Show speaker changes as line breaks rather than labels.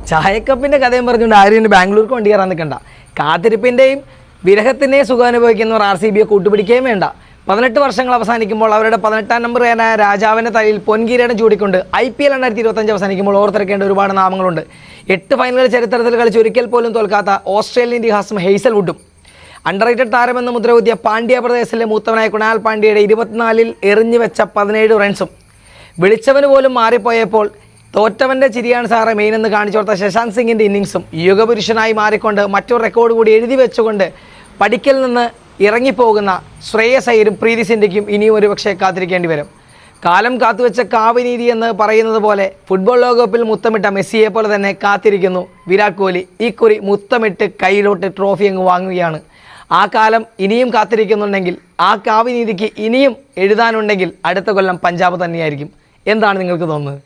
ചായക്കപ്പിൻ്റെ കഥയും പറഞ്ഞുകൊണ്ട് ആരും ബാംഗ്ലൂർക്ക് വണ്ടി കയറാൻ നിൽക്കണ്ട. കാത്തിരിപ്പിൻ്റെയും വിരഹത്തിൻ്റെയും സുഖം അനുഭവിക്കുന്നവർ RCBയെ കൂട്ടുപിടിക്കുകയും വേണ്ട. 18 വർഷങ്ങൾ അവസാനിക്കുമ്പോൾ അവരുടെ 18ാം നമ്പറുകാരനായ രാജാവിൻ്റെ തലയിൽ പൊൻകിരീടം ചൂടിക്കൊണ്ട് IPL 2025 അവസാനിക്കുമ്പോൾ ഓർത്തെടുക്കേണ്ട ഒരുപാട് നാമങ്ങളുണ്ട്. 8 ഫൈനലുകൾ ചരിത്രത്തിൽ കളിച്ച് ഒരിക്കൽ പോലും തോൽക്കാത്ത ഓസ്ട്രേലിയൻ ഇതിഹാസം ഹെയ്സൽവുഡും, അണ്ടർറേറ്റഡ് താരമെന്ന് മുദ്രകുത്തിയ പാണ്ഡ്യ പ്രദേശിലെ മൂത്തവനായ കുണാൽ പാണ്ഡ്യയുടെ 24-ൽ എറിഞ്ഞു വെച്ച 17 റൺസും, വിളിച്ചവന് പോലും മാറിപ്പോയപ്പോൾ തോറ്റവൻ്റെ ചിരിയാണ് സാറെ മെയിനെന്ന് കാണിച്ചോർത്ത ശശാന്ത് സിംഗിൻ്റെ ഇന്നിങ്സും യുഗപുരുഷനായി മാറിക്കൊണ്ട് മറ്റൊരു റെക്കോർഡ് കൂടി എഴുതി വെച്ചുകൊണ്ട് പടിക്കൽ നിന്ന് ഇറങ്ങിപ്പോകുന്ന ശ്രേയസ് അയ്യരും പ്രീതി സിന്ധ്യയ്ക്കും ഇനിയും ഒരുപക്ഷെ കാത്തിരിക്കേണ്ടി വരും. കാലം കാത്തുവെച്ച കാവ്യനീതി എന്ന് പറയുന്നത് പോലെ ഫുട്ബോൾ ലോകകപ്പിൽ മുത്തമിട്ട മെസ്സിയെ പോലെ തന്നെ കാത്തിരിക്കുന്നു വിരാട് കോഹ്ലി. ഇക്കുറി മുത്തമിട്ട് കയ്യിലോട്ട് ട്രോഫി അങ്ങ് വാങ്ങുകയാണ്. ആ കാലം ഇനിയും കാത്തിരിക്കുന്നുണ്ടെങ്കിൽ, ആ കാവ്യനീതിക്ക് ഇനിയും എഴുതാനുണ്ടെങ്കിൽ അടുത്ത കൊല്ലം പഞ്ചാബ് തന്നെയായിരിക്കും. എന്താണ് നിങ്ങൾക്ക് തോന്നുന്നത്?